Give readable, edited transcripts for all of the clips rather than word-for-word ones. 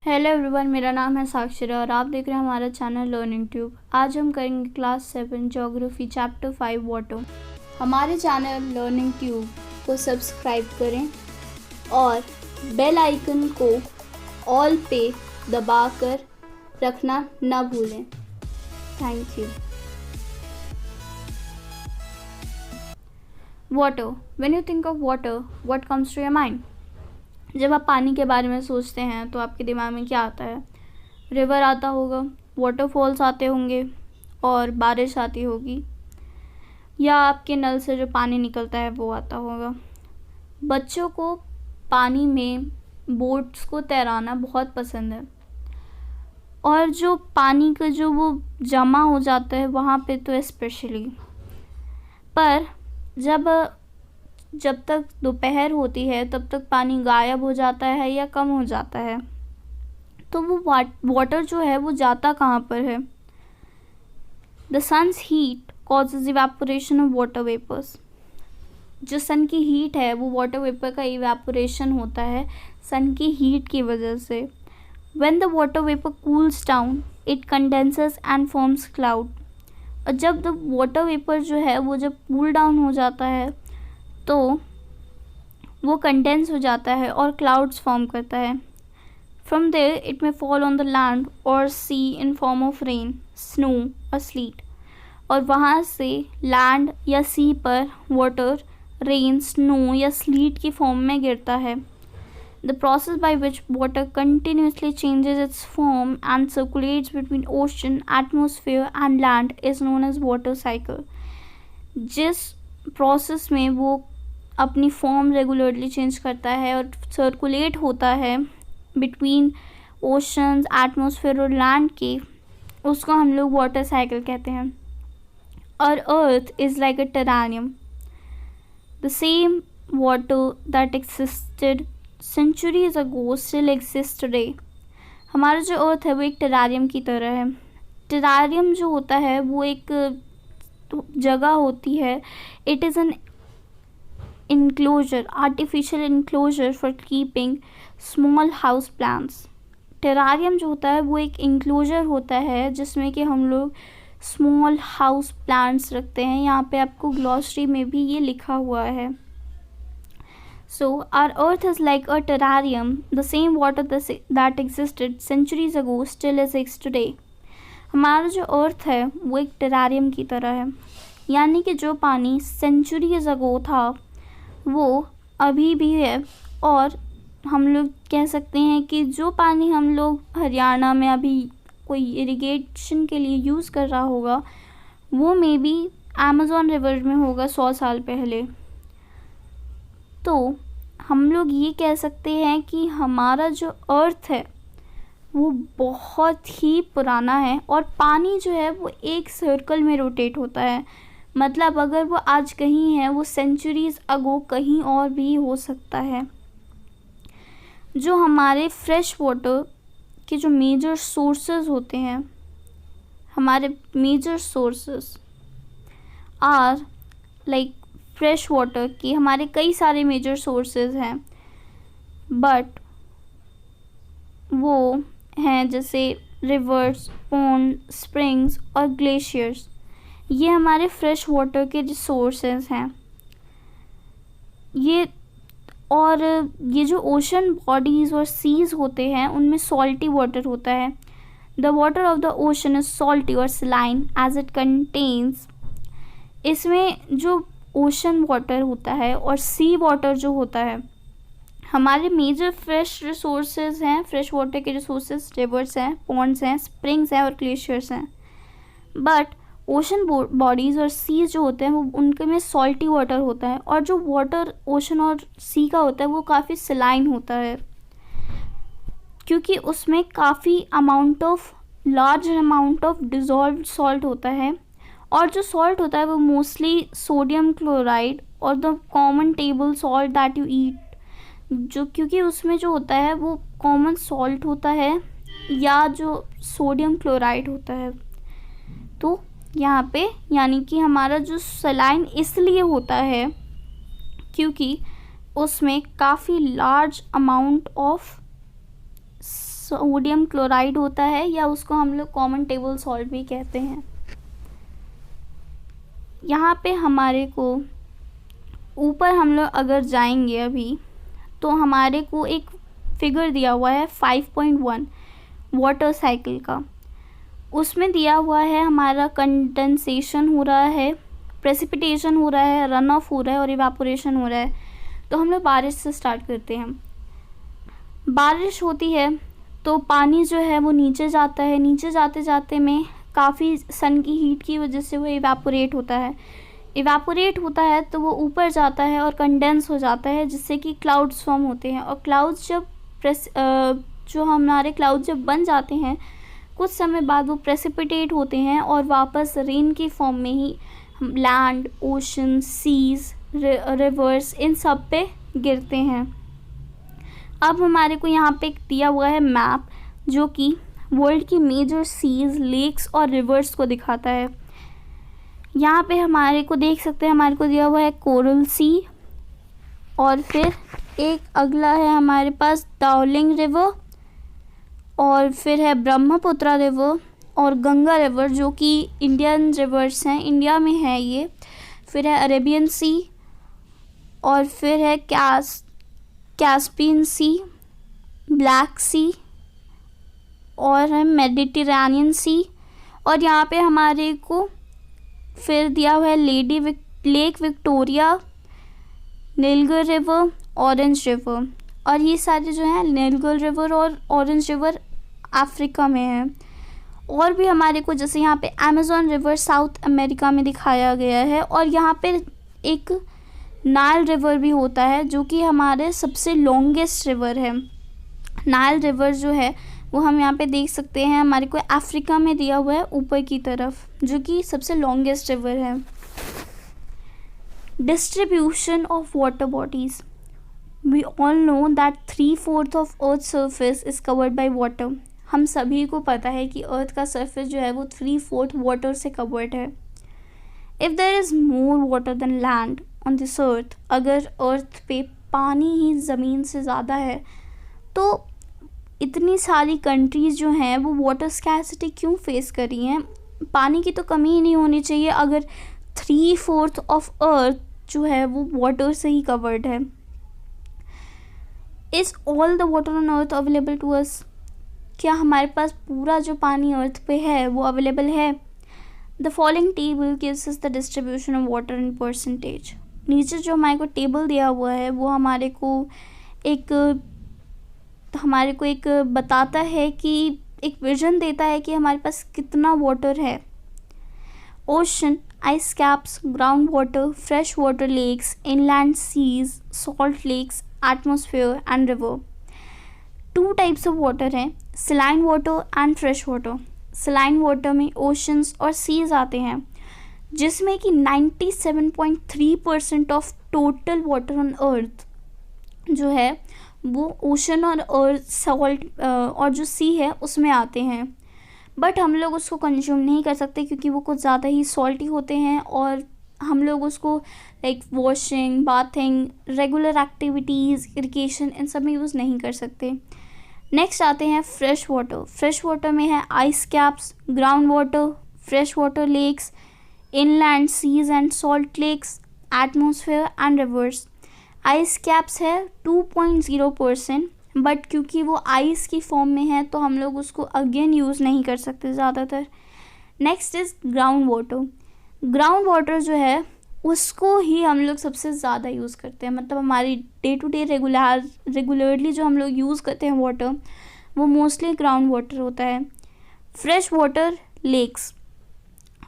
Hello everyone, मेरा नाम है साक्षर और आप देख रहे हैं हमारा चैनल लर्निंग ट्यूब। आज हम करेंगे क्लास 7 ज्योग्राफी चैप्टर 5 वाटर। हमारे चैनल लर्निंग ट्यूब को सब्सक्राइब करें और बेल आइकन को ऑल पे दबाकर रखना ना भूलें। Thank you. Water. When you think of water, what comes to your mind? जब आप पानी के बारे में सोचते हैं तो आपके दिमाग में क्या आता है? रिवर आता होगा, वाटरफॉल्स आते होंगे और बारिश आती होगी, या आपके नल से जो पानी निकलता है वो आता होगा। बच्चों को पानी में बोट्स को तैराना बहुत पसंद है और जो पानी का जो वो जमा हो जाता है वहाँ पे तो स्पेशली। पर जब तक दोपहर होती है तब तक पानी गायब हो जाता है या कम हो जाता है, तो वो वाटर जो है वो जाता कहाँ पर है? The sun's heat causes evaporation of water vapours. जो सन की हीट है वो वाटर वेपर का इवेपोरेशन होता है सन की हीट की वजह से। When the water vapour cools down it condenses and forms cloud. और जब द वाटर वेपर जो है वो जब कूल डाउन हो जाता है तो वो कंडेंस हो जाता है और क्लाउड्स फॉर्म करता है। फ्रॉम देयर इट में फॉल ऑन द लैंड और sea in form of rain, snow और स्लीट। और वहाँ से लैंड या सी पर वाटर रेन, स्नो या स्लीट की फॉर्म में गिरता है। The process by which water continuously changes its form and circulates between ocean, atmosphere and land is known as water cycle. जिस प्रोसेस में वो अपनी फॉर्म रेगुलरली चेंज करता है और सर्कुलेट होता है बिटवीन ओशंस, एटमॉस्फेयर और लैंड के, उसको हम लोग वाटर साइकिल कहते हैं। और earth is like a terrarium. The same water that existed centuries ago still exist today. हमारा जो अर्थ है वो एक टेरारियम की तरह है। टेरारियम जो होता है वो एक जगह होती है। It is an enclosure, artificial enclosure for keeping small house plants. Terrarium जो होता है वो एक enclosure होता है जिसमें कि हम लोग small house plants रखते हैं। यहाँ पे आपको glossary में भी ये लिखा हुआ है। So our earth is like a terrarium. The same water that existed centuries ago still exists today. हमारा जो अर्थ है वो एक टेरारियम की तरह है, यानी कि जो पानी centuries ago था वो अभी भी है। और हम लोग कह सकते हैं कि जो पानी हम लोग हरियाणा में अभी कोई इरिगेशन के लिए यूज़ कर रहा होगा वो मे बी अमेज़न रिवर में होगा 100 साल पहले। तो हम लोग ये कह सकते हैं कि हमारा जो अर्थ है वो बहुत ही पुराना है और पानी जो है वो एक सर्कल में रोटेट होता है। मतलब अगर वो आज कहीं है वो सेंचुरीज अगो कहीं और भी हो सकता है। जो हमारे फ्रेश वाटर के जो मेजर सोर्सेज होते हैं, हमारे major sources are like fresh water की हमारे कई सारे मेजर सोर्सेज हैं, बट वो हैं जैसे रिवर्स, पॉन्ड, स्प्रिंग्स और ग्लेशियर्स। ये हमारे फ्रेश वाटर के रिसोर्सेज हैं। ये जो ओशन बॉडीज़ और सीज़ होते हैं उनमें सॉल्टी वाटर होता है। The water of the ocean is salty और सलाइन एज इट कंटेन्स। इसमें जो ओशन वाटर होता है और सी वाटर जो होता है, हमारे मेजर फ्रेश रिसोर्सेज हैं। फ्रेश वाटर के रिसोर्सेज रिवर्स हैं, पॉन्ड्स हैं, स्प्रिंग्स हैं और ग्लेशियर्स हैं। बट ओशन बॉडीज़ और सी जो होते हैं वो उनके में सॉल्टी वाटर होता है और जो वाटर ओशन और सी का होता है वो काफ़ी सलाइन होता है, क्योंकि उसमें काफ़ी large amount of dissolved salt होता है। और जो सॉल्ट होता है वो मोस्टली सोडियम क्लोराइड और the common table salt that you eat, जो क्योंकि उसमें जो होता है वो कॉमन सॉल्ट होता है या जो सोडियम क्लोराइड होता है। तो यहाँ पे यानी कि हमारा जो सलाइन इसलिए होता है क्योंकि उसमें काफ़ी large amount of sodium chloride होता है, या उसको हम लोग कॉमन टेबल सॉल्ट भी कहते हैं। यहाँ पे हमारे को ऊपर हम लोग अगर जाएंगे अभी, तो हमारे को एक फिगर दिया हुआ है 5.1 वाटर साइकिल का। उसमें दिया हुआ है हमारा कंडेंसेशन हो रहा है, प्रेसिपिटेशन हो रहा है, रन ऑफ हो रहा है और इवापोरेशन हो रहा है। तो हम लोग बारिश से स्टार्ट करते हैं। बारिश होती है तो पानी जो है वो नीचे जाता है, नीचे जाते जाते में काफ़ी सन की हीट की वजह से वो इवापोरेट होता है। इवापोरेट होता है तो वो ऊपर जाता है और कंडेंस हो जाता है, जिससे कि क्लाउड्स फॉर्म होते हैं। और क्लाउड्स जब जो हमारे क्लाउड जब बन जाते हैं, कुछ समय बाद वो प्रेसिपिटेट होते हैं और वापस रेन की फॉर्म में ही लैंड, ओशन, सीज, रिवर्स, इन सब पे गिरते हैं। अब हमारे को यहाँ पे दिया हुआ है मैप, जो कि वर्ल्ड की मेजर सीज, लेक्स और रिवर्स को दिखाता है। यहाँ पे हमारे को देख सकते हैं, हमारे को दिया हुआ है कोरल सी, और फिर एक अगला है हमारे पास डार्लिंग रिवर, और फिर है ब्रह्मपुत्र रिवर और गंगा रिवर, जो कि इंडियन रिवर्स हैं, इंडिया में है ये। फिर है अरेबियन सी, और फिर है कैस्पियन सी, ब्लैक सी, और है मेडिटेरेनियन सी। और यहाँ पे हमारे को फिर दिया हुआ है lake Victoria, Nilgiri river, orange river. और ये सारे जो हैं नीलगिरी रिवर और ऑरेंज रिवर अफ्रीका में है। और भी हमारे को जैसे यहाँ पे अमेज़न रिवर साउथ अमेरिका में दिखाया गया है, और यहाँ पे एक नाइल रिवर भी होता है, जो कि हमारे सबसे लॉन्गेस्ट रिवर है। नाइल रिवर जो है वो हम यहाँ पे देख सकते हैं, हमारे को अफ्रीका में दिया हुआ है ऊपर की तरफ, जो कि सबसे लॉन्गेस्ट रिवर है। Distribution of water bodies. We all know that 3/4 of Earth's surface is covered by water. हम सभी को पता है कि अर्थ का सरफेस जो है वो 3/4 वाटर से कवर्ड है। If there is more water than land on this earth, अगर अर्थ पे पानी ही ज़मीन से ज़्यादा है, तो इतनी सारी कंट्रीज़ जो हैं वो वाटर स्कैर्सिटी क्यों फेस कर रही हैं? पानी की तो कमी ही नहीं होनी चाहिए अगर 3/4 ऑफ अर्थ जो है वो वाटर से ही कवर्ड है। Is all the water on earth available to us? क्या हमारे पास पूरा जो पानी अर्थ पे है वो अवेलेबल है? The following table gives us the distribution of water in percentage. नीचे जो हमारे को टेबल दिया हुआ है वो हमारे को एक बताता है कि एक विजन देता है कि हमारे पास कितना वाटर है। Ocean, ice caps, ground water, fresh water lakes, inland seas, salt lakes, atmosphere and river. 2 types of water हैं, saline water and fresh water. Saline water में ओशंस और सीज आते हैं, जिसमें कि 97.3% of total water on earth जो है वो ओशन और अर्थ सॉल्ट और जो सी है उसमें आते हैं। बट हम लोग उसको कंज्यूम नहीं कर सकते क्योंकि वो कुछ ज़्यादा ही सॉल्टी होते हैं, और हम लोग उसको like washing, bathing, regular activities, irrigation, इन सब में यूज़ नहीं कर सकते। नेक्स्ट आते हैं फ्रेश वाटर। फ्रेश वाटर में है ice caps, ground water, fresh water lakes, inland seas and salt lakes, atmosphere and rivers. Ice caps है 2.0%, बट क्योंकि वो आइस की फॉर्म में है तो हम लोग उसको अगेन यूज़ नहीं कर सकते ज़्यादातर। Next is ground water. Ground water जो है उसको ही हम लोग सबसे ज़्यादा यूज़ करते हैं, मतलब हमारी डे टू डे रेगुलरली जो हम लोग यूज़ करते हैं वाटर, वो मोस्टली ग्राउंड वाटर होता है। Fresh water lakes,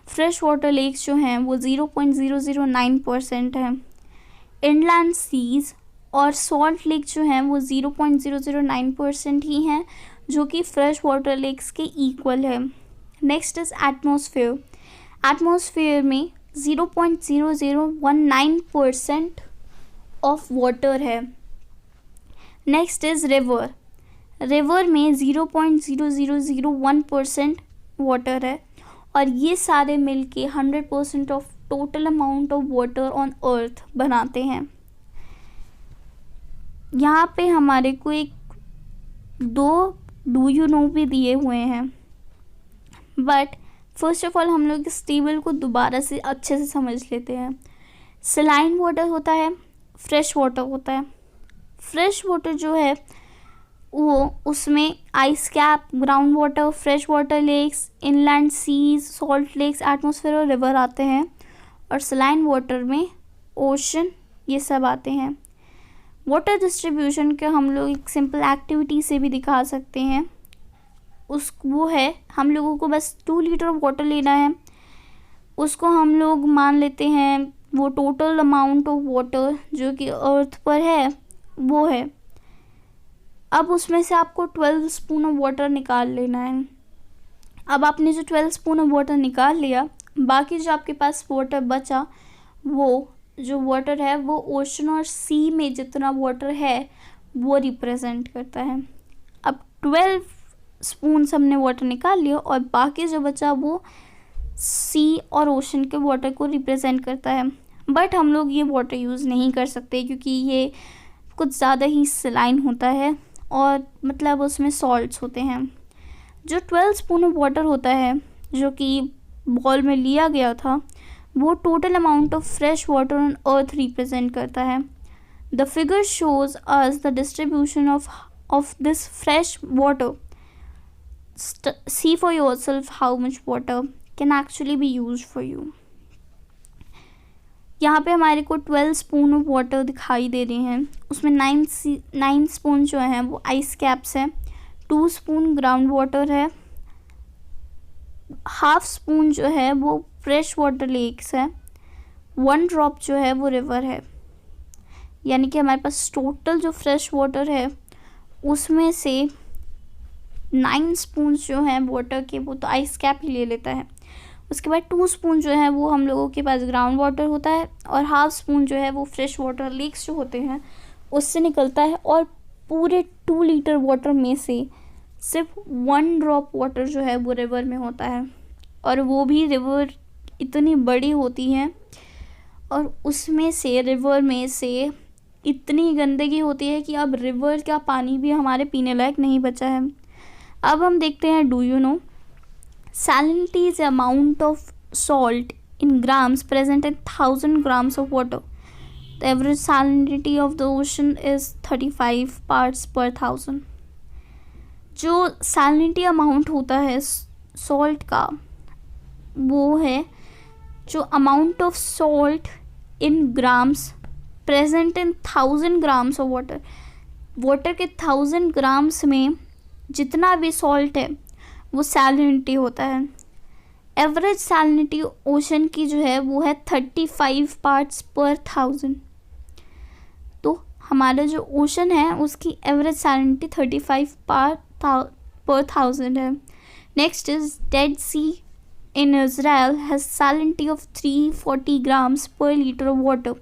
fresh water lakes जो हैं वो 0.009% है। इनलैंड सीज और सॉल्ट लेक जो हैं वो 0.009% ही हैं, जो कि फ्रेश वाटर लेक्स के इक्वल है। Next is atmosphere. एटमॉस्फेयर में 0.0019% ऑफ वाटर है। Next is river. रिवर में 0.0001% वाटर है, और ये सारे मिलके 100% of total amount of water on earth बनाते हैं। यहाँ पे हमारे को एक 2 डू यू नो भी दिए हुए हैं, बट फर्स्ट ऑफ ऑल हम लोग इस टेबल को दोबारा से अच्छे से समझ लेते हैं। सलाइन वाटर होता है, फ्रेश वाटर होता है। फ्रेश वाटर जो है वो उसमें ice cap, ground water, fresh water lakes, inland seas, salt lakes, atmosphere और रिवर आते हैं। और सलाइन वाटर में ओशन, ये सब आते हैं। वाटर डिस्ट्रीब्यूशन के हम लोग एक सिंपल एक्टिविटी से भी दिखा सकते हैं। वो है, हम लोगों को बस 2 लीटर वाटर लेना है, उसको हम लोग मान लेते हैं वो टोटल अमाउंट ऑफ वाटर जो कि अर्थ पर है वो है। अब उसमें से आपको 12 स्पून ऑफ वाटर निकाल लेना है। अब आपने जो 12 स्पून ऑफ वाटर निकाल लिया, बाकी जो आपके पास वाटर बचा, वो जो वाटर है वो ओशन और सी में जितना वाटर है वो रिप्रेजेंट करता है। अब 12 स्पून हमने वाटर निकाल लिया और बाकी जो बचा वो सी और ओशन के वाटर को रिप्रेजेंट करता है। बट हम लोग ये वाटर यूज़ नहीं कर सकते क्योंकि ये कुछ ज़्यादा ही सलाइन होता है और मतलब उसमें सॉल्ट्स होते हैं। जो 12 स्पून ऑफ वाटर होता है जो कि बॉल में लिया गया था, वो total amount of fresh water on earth represent करता है। The figure shows us the distribution of this fresh water. See for yourself how much water can actually be used for you. यहाँ पे हमारे को 12 स्पून ऑफ वाटर दिखाई दे रहे हैं, उसमें 9 स्पून जो हैं वो आइस कैप्स हैं, 2 स्पून ग्राउंड वाटर है, हाफ स्पून जो है वो फ्रेश वाटर लेक्स है, 1 ड्रॉप जो है वो रिवर है। यानी कि हमारे पास टोटल जो फ्रेश वाटर है उसमें से 9 स्पून जो हैं वाटर के वो तो आइस कैप ही ले लेता है। उसके बाद 2 स्पून जो है वो हम लोगों के पास ग्राउंड वाटर होता है और हाफ स्पून जो है वो फ्रेश वाटर लेक्स जो होते हैं उससे निकलता है। और पूरे 2 लीटर वाटर में से सिर्फ 1 ड्रॉप वाटर जो है वो रिवर में होता है, और वो भी रिवर इतनी बड़ी होती है और उसमें से रिवर में से इतनी गंदगी होती है कि अब रिवर का पानी भी हमारे पीने लायक नहीं बचा है। अब हम देखते हैं do you no. Salinity is amount of salt in grams present in 1000 grams of water. The average salinity of the ocean is 35 parts per 1000. जो salinity amount होता है salt का वो है जो amount of salt in grams present in 1000 grams of water. Water के 1000 grams में जितना भी सॉल्ट है वो सैलिनिटी होता है। एवरेज सैलिनिटी ओशन की जो है वो है 35 पार्ट्स पर 1000। तो हमारा जो ओशन है उसकी एवरेज सैलिनिटी 35 पार्ट पर 1000 है। Next is dead sea in Israel has salinity of 340 grams per litre of water.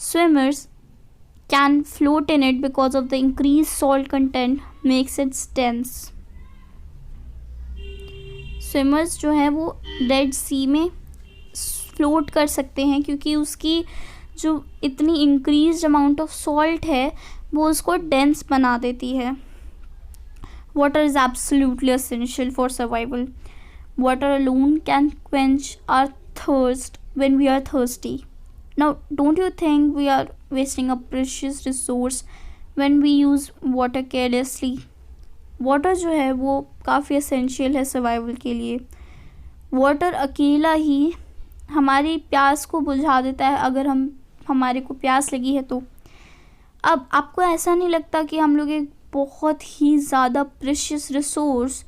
Swimmers can float in it because of the increased salt content makes it dense. Swimmers जो है वो dead सी में float कर सकते हैं क्योंकि उसकी जो इतनी इंक्रीज अमाउंट ऑफ सॉल्ट है वो उसको डेंस बना देती है। Water is absolutely essential for survival. Water alone can quench our thirst when we are thirsty. Now, don't you think we are wasting a precious resource when we use water carelessly? Water जो है वो काफ़ी essential है survival के लिए। Water अकेला ही हमारी प्यास को बुझा देता है अगर हमारे को प्यास लगी है तो। अब आपको ऐसा नहीं लगता कि हम लोग एक बहुत ही ज़्यादा प्रेशियस रिसोर्स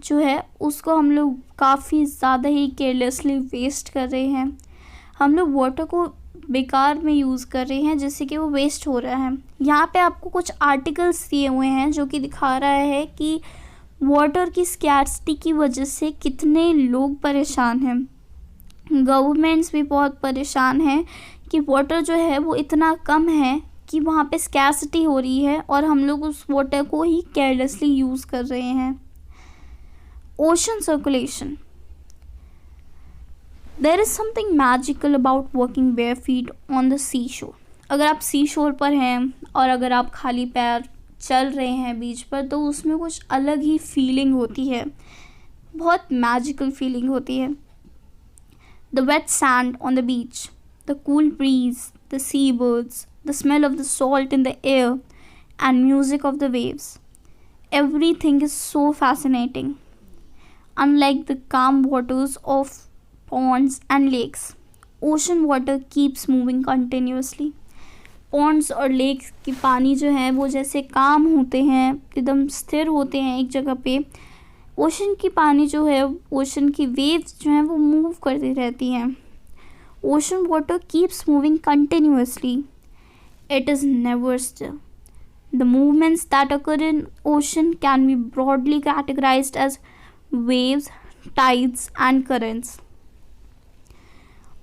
जो है उसको हम लोग काफ़ी ज़्यादा ही केयरलेसली वेस्ट कर रहे हैं? हम लोग वाटर को बेकार में यूज़ कर रहे हैं जिससे कि वो वेस्ट हो रहा है। यहाँ पे आपको कुछ आर्टिकल्स दिए हुए हैं जो कि दिखा रहा है कि वाटर की स्कैर्सिटी की वजह से कितने लोग परेशान हैं। गवर्नमेंट्स भी बहुत परेशान हैं कि वाटर जो है वो इतना कम है कि वहाँ पे स्कैर्सिटी हो रही है और हम लोग उस वाटर को ही केयरलेसली यूज़ कर रहे हैं। Ocean circulation. There is something magical about walking bare feet on the seashore. अगर आप सी शोर पर हैं और अगर आप खाली पैर चल रहे हैं बीच पर तो उसमें कुछ अलग ही फीलिंग होती है, बहुत मैजिकल फीलिंग होती है. The wet sand on the beach, the cool breeze, the seabirds, the smell of the salt in the air, and music of the waves. Everything is so fascinating. Unlike the calm waters of ponds and lakes, ocean water keeps moving continuously. Ponds और lakes की पानी जो है वो जैसे काम होते हैं, एकदम स्थिर होते हैं एक जगह पे. ओशन की पानी जो है, ओशन की वेव्स जो हैं वो मूव करती रहती हैं. Ocean water keeps moving continuously. It is never still. The movements that occur in ocean can be broadly categorised as waves, tides and currents.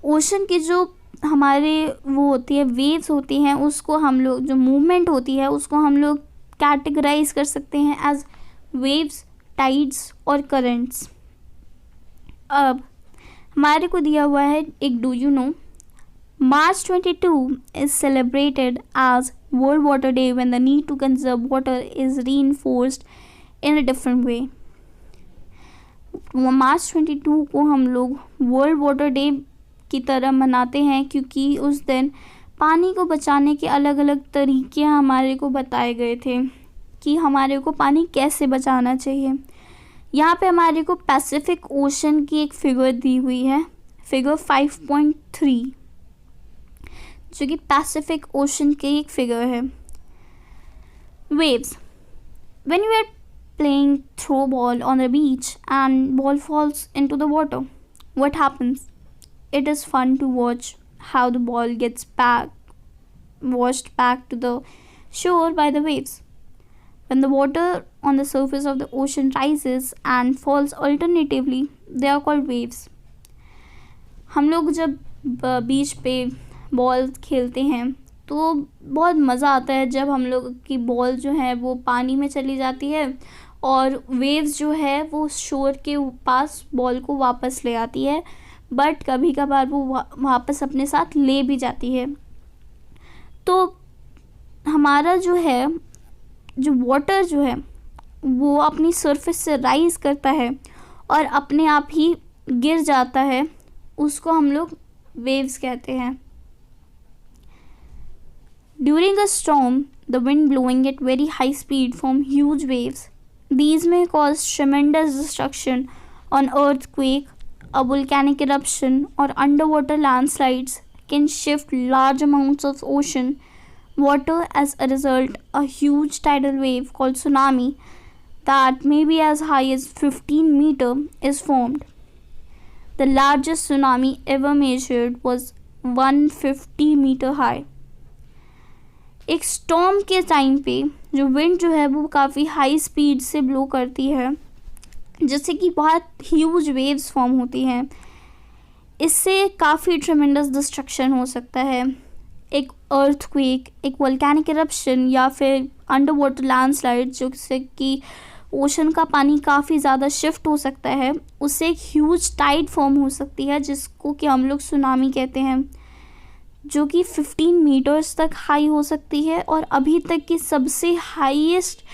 Ocean की जो हमारे वो होती है, वेव्स होती हैं, उसको हम लोग, जो मूवमेंट होती है उसको हम लोग कैटेगराइज कर सकते हैं एज वेव्स, टाइड्स और करंट्स. अब हमारे को दिया हुआ है एक do you no. March 22 is celebrated as World Water Day when the need to conserve water is reinforced in a different way. March 22 को हम लोग वर्ल्ड वाटर डे की तरह मनाते हैं क्योंकि उस दिन पानी को बचाने के अलग अलग तरीके हमारे को बताए गए थे कि हमारे को पानी कैसे बचाना चाहिए. यहाँ पे हमारे को पैसिफिक ओशन की एक फिगर दी हुई है, फिगर 5.3, जो कि पैसिफिक ओशन की एक फिगर है. Waves. When you are playing throw ball on the beach and ball falls into the water, what happens? It is fun to watch how the ball gets washed back to the shore by the waves. When the water on the surface of the ocean rises and falls alternatively, they are called waves. हम लोग जब बीच पे ball खेलते हैं तो बहुत मज़ा आता है जब हम लोग की बॉल जो है वो पानी में चली जाती है और वेव्स जो है वो शोर के पास बॉल को वापस ले आती है, बट कभी कभार वो वापस अपने साथ ले भी जाती है. तो हमारा जो है, जो वाटर जो है वो अपनी सरफेस से राइज करता है और अपने आप ही गिर जाता है, उसको हम लोग वेव्स कहते हैं. During a storm the wind blowing at very high speed form huge waves. These may cause tremendous destruction on earthquake, a volcanic eruption, or underwater landslides can shift large amounts of ocean water. As a result, a huge tidal wave called tsunami that may be as high as 15 meters is formed. The largest tsunami ever measured was 150 meter high. एक storm के time पे जो wind जो है वो काफ़ी high speed से blow करती है, जिससे कि बहुत ह्यूज वेव्स फॉर्म होती हैं. इससे काफ़ी ट्रेमेंडस डिस्ट्रक्शन हो सकता है. एक अर्थक्वेक, एक वोल्केनिक इरप्शन या फिर अंडर वाटर लैंडस्लाइड, जिससे कि ओशन का पानी काफ़ी ज़्यादा शिफ्ट हो सकता है, उससे एक ह्यूज टाइड फॉर्म हो सकती है जिसको कि हम लोग सुनामी कहते हैं, जो कि 15 मीटर्स तक हाई हो सकती है. और अभी तक की सबसे हाईएस्ट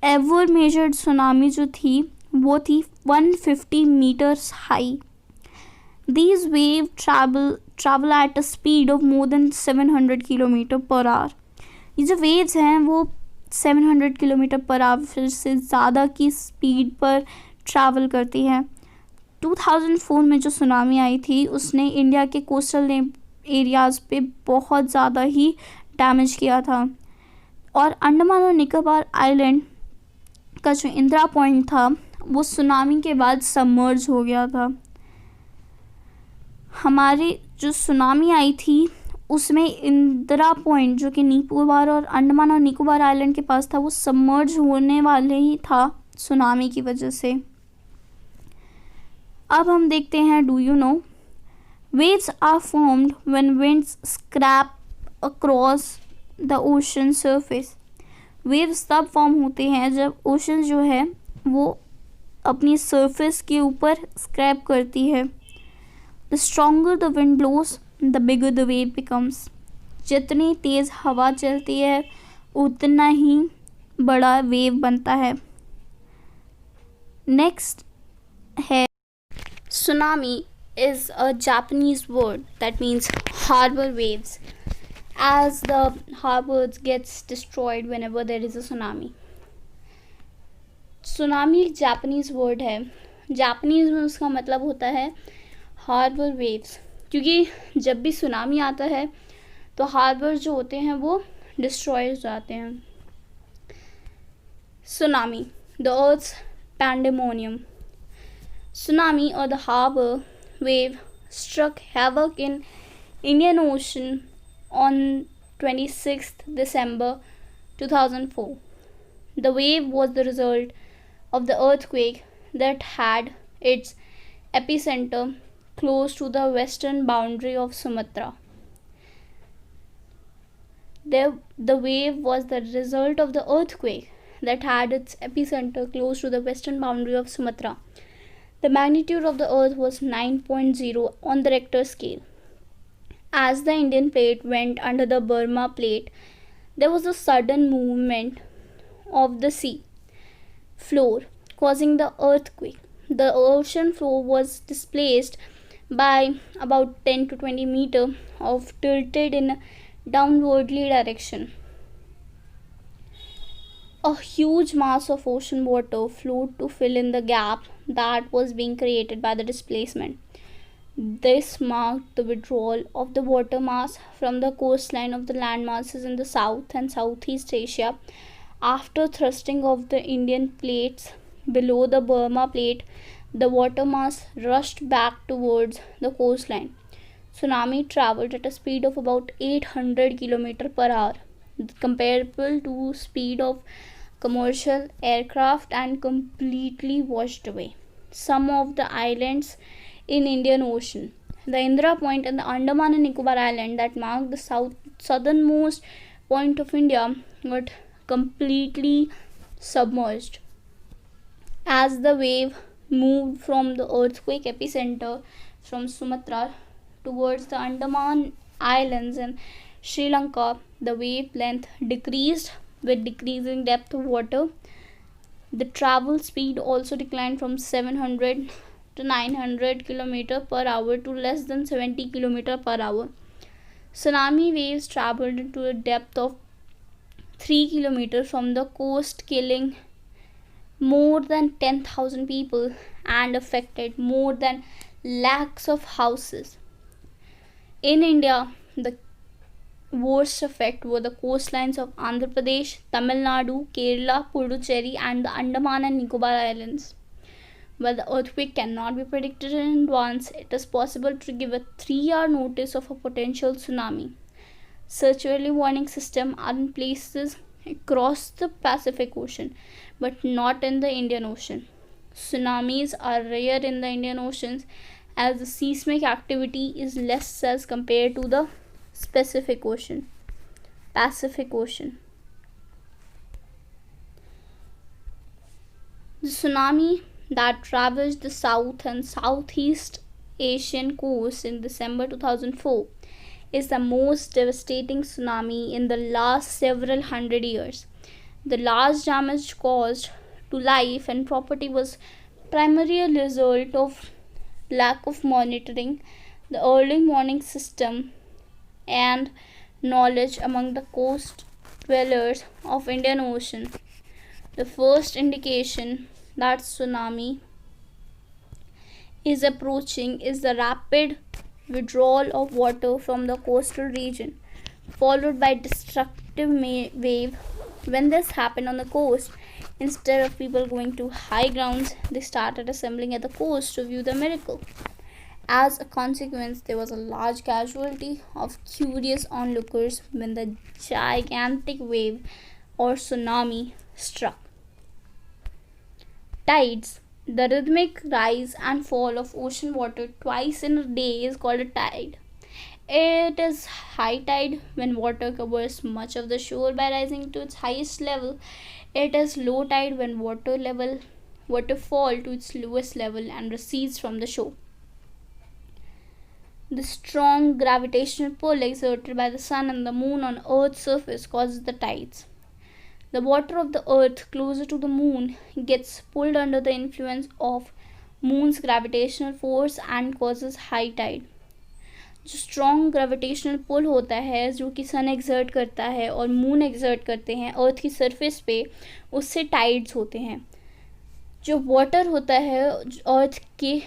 एवर मेजर्ड सुनामी जो थी वो थी 150 meters high. These waves travel at a speed of more than 700 kilometre per hour. ये जो वेव्स हैं वो 700 किलोमीटर पर आवर से ज़्यादा की स्पीड पर ट्रैवल करती हैं. 2004 में जो सुनामी आई थी उसने इंडिया के कोस्टल एरियाज़ पे बहुत ज़्यादा ही डैमेज किया था. और अंडमान और निकोबार आइलैंड का जो इंदिरा पॉइंट था वो सुनामी के बाद सबमर्ज हो गया था. हमारी जो सुनामी आई थी उसमें इंदिरा पॉइंट जो कि निकोबार और अंडमान और निकोबार आइलैंड के पास था वो सबमर्ज होने वाले ही था सुनामी की वजह से. अब हम देखते हैं do you know. Waves are formed when winds scrape across the ocean surface. Waves तब फॉर्म होते हैं जब ओशन जो है वो अपनी सरफेस के ऊपर स्क्रैप करती है. The stronger the wind blows the bigger the wave becomes. जितनी तेज़ हवा चलती है उतना ही बड़ा वेव बनता है। नेक्स्ट है tsunami is a Japanese word that means harbor waves, as the harbors gets destroyed whenever there is a tsunami. Tsunami एक जापानीज वर्ड है, जापानीज में उसका मतलब होता है हार्बर वेव्स, क्योंकि जब भी सुनामी आता है तो हार्बर जो होते हैं वो डिस्ट्रॉय हो जाते हैं। Tsunami, the earth's pandemonium. Tsunami or the harbor wave struck havoc in Indian Ocean on 26th December 2004. The wave was the result of the earthquake that had its epicenter close to the western boundary of Sumatra. The wave was the result of the earthquake that had its epicenter close to the western boundary of Sumatra. The magnitude of the earth was 9.0 on the Richter scale. As the Indian plate went under the Burma plate, there was a sudden movement of the sea floor, causing the earthquake. The ocean floor was displaced by about 10 to 20 meters of tilted in a downwardly direction. A huge mass of ocean water flowed to fill in the gap that was being created by the displacement. This marked the withdrawal of the water mass from the coastline of the land masses in the South and Southeast Asia. After thrusting of the Indian plates below the Burma plate, the water mass rushed back towards the coastline. Tsunami traveled at a speed of about 800 km per hour, comparable to speed of commercial aircraft, and completely washed away some of the islands in Indian Ocean. The Indira Point and the Andaman and Nicobar Island that mark the southernmost point of India got completely submerged. As the wave moved from the earthquake epicenter from Sumatra towards the Andaman Islands and Sri Lanka, the wave length decreased with decreasing depth of water. The travel speed also declined from 700 to 900 km per hour to less than 70 km per hour. Tsunami waves traveled to a depth of 3 km from the coast, killing more than 10,000 people and affected more than lakhs of houses. In India, the worst effect were the coastlines of Andhra Pradesh, Tamil Nadu, Kerala, Puducherry, and the Andaman and Nicobar Islands. While the earthquake cannot be predicted in advance, it is possible to give a 3-hour notice of a potential tsunami. Such early warning systems are in places across the Pacific Ocean, but not in the Indian Ocean. Tsunamis are rare in the Indian Oceans as the seismic activity is less as compared to the Pacific Ocean. The tsunami that ravaged the South and Southeast Asian coast in December 2004 is the most devastating tsunami in the last several hundred years. The large damage caused to life and property was primarily a result of lack of monitoring, the early warning system, and knowledge among the coast dwellers of Indian Ocean. The first indication that tsunami is approaching is the rapid withdrawal of water from the coastal region, followed by destructive wave. When this happened on the coast, instead of people going to high grounds, they started assembling at the coast to view the miracle. As a consequence, there was a large casualty of curious onlookers when the gigantic wave or tsunami struck. Tides. The rhythmic rise and fall of ocean water twice in a day is called a tide. It is high tide when water covers much of the shore by rising to its highest level. It is low tide when water fall to its lowest level and recedes from the shore. The strong gravitational pull exerted by the sun and the moon on Earth's surface causes the tides. The water of the earth closer to the moon gets pulled under the influence of moon's gravitational force and causes high tide. जो strong gravitational pull होता है जो कि सन exert करता है और moon exert करते हैं अर्थ की सरफेस पे, उससे टाइड्स होते हैं. जो वाटर होता है अर्थ के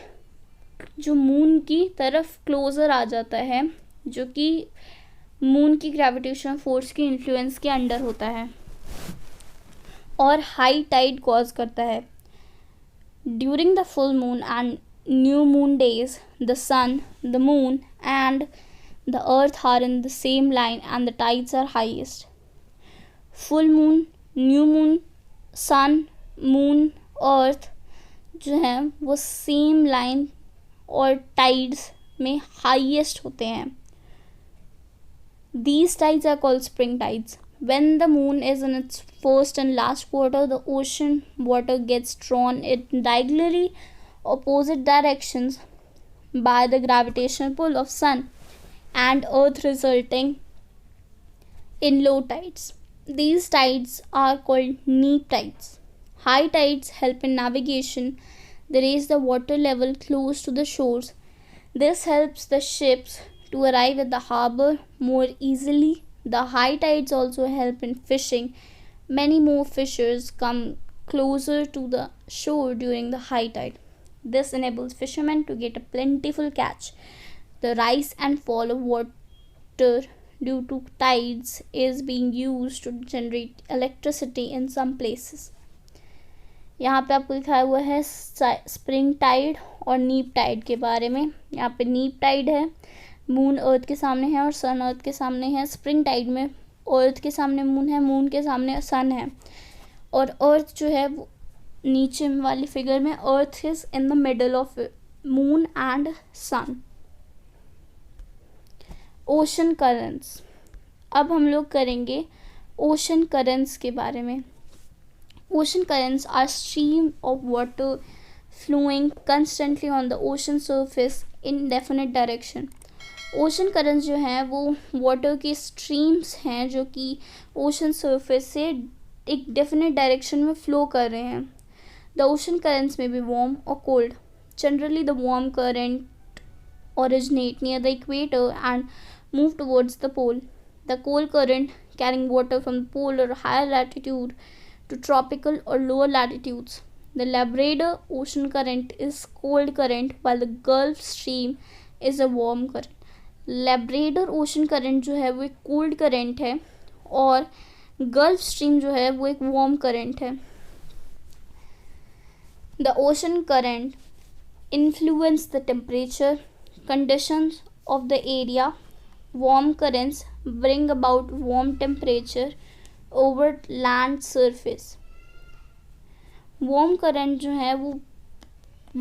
जो मून की तरफ क्लोज़र आ जाता है, जो कि मून की ग्रेविटेशनल फोर्स के इन्फ्लुएंस के अंडर होता है और हाई टाइड कॉज करता है. During the full moon and new moon days, the sun, the moon and the earth are in the same line and the tides are highest. Full moon, new moon, sun, moon, earth जो है वो same line और tides में highest होते हैं. These tides are called spring tides. When the moon is in its first and last quarter, the ocean water gets drawn in diagonally opposite directions by the gravitational pull of sun and earth, resulting in low tides. These tides are called neap tides. High tides help in navigation. They raise the water level close to the shores. This helps the ships to arrive at the harbor more easily. The high tides also help in fishing. Many more fishers come closer to the shore during the high tide. This enables fishermen to get a plentiful catch. The rise and fall of water due to tides is being used to generate electricity in some places. यहाँ पे आपको दिखाया हुआ है spring Tide और नीप Tide के बारे में. यहाँ पे नीप टाइड है, मून अर्थ के सामने है और सन अर्थ के सामने है. स्प्रिंग टाइड में अर्थ के सामने मून है, मून के सामने सन है और अर्थ जो है वो नीचे वाली फिगर में earth is in the middle of moon and sun. Ocean currents. अब हम लोग करेंगे ओशन करंट्स के बारे में. Ocean currents are stream of water flowing constantly on the ocean surface in definite direction. Ocean currents जो हैं वो वाटर के स्ट्रीम्स हैं जो कि ओशन सरफेस से एक डेफिनेट डायरेक्शन में फ्लो कर रहे हैं. The ocean currents may be warm or cold. Generally, the warm current originate near the equator and move towards the pole. The cold current carrying water from the pole or higher latitude to tropical or lower latitudes. The Labrador ocean current is cold current while the Gulf Stream is a warm current. Labrador ocean current जो है वो एक cold current है और Gulf Stream जो है वो एक warm current है. The ocean current influence the temperature conditions of the area. Warm currents bring about warm temperature over land surface. Warm current जो है वो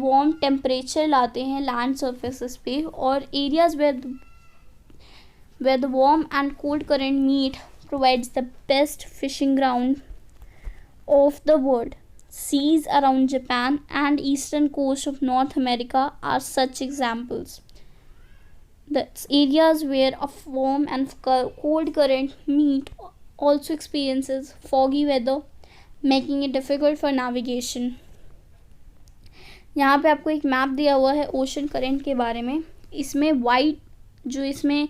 warm temperature लाते हैं land surfaces पे और areas where the warm and cold current meet provides the best fishing ground of the world. Seas around Japan and eastern coast of North America are such examples. The areas where a warm and cold current meet also experiences foggy weather, making it difficult for navigation. यहाँ पे आपको एक map दिया हुआ है ocean current के बारे में. इसमें वाइट जो इसमें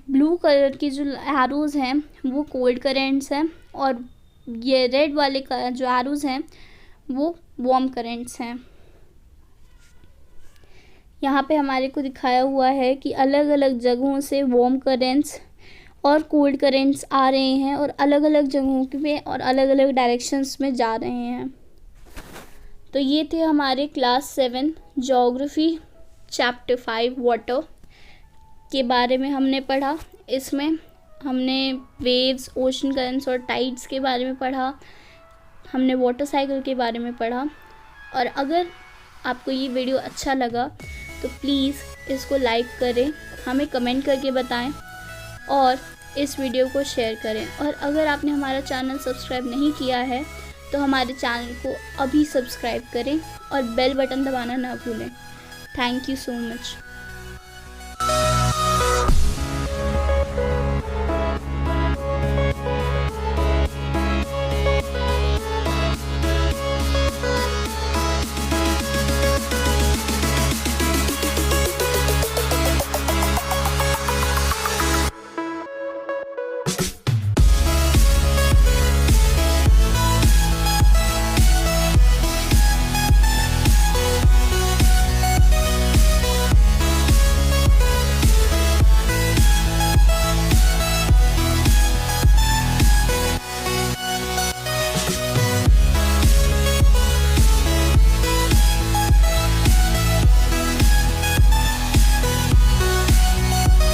ब्लू कलर की जो एरोज हैं वो कोल्ड करेंट्स हैं और ये रेड वाले का जो एरोज हैं वो वार्म करेंट्स हैं. यहाँ पे हमारे को दिखाया हुआ है कि अलग अलग जगहों से वार्म करेंट्स और कोल्ड करेंट्स आ रहे हैं और अलग अलग जगहों पे और अलग अलग डायरेक्शंस में जा रहे हैं. तो ये थे हमारे क्लास 7 ज्योग्राफी चैप्टर 5 वाटर के बारे में हमने पढ़ा. इसमें हमने वेव्स, ओशन करंट्स और टाइड्स के बारे में पढ़ा. हमने वाटर साइकिल के बारे में पढ़ा. और अगर आपको ये वीडियो अच्छा लगा तो प्लीज़ इसको लाइक करें, हमें कमेंट करके बताएं और इस वीडियो को शेयर करें. और अगर आपने हमारा चैनल सब्सक्राइब नहीं किया है तो हमारे चैनल को अभी सब्सक्राइब करें और बेल बटन दबाना ना भूलें. Thank you so much.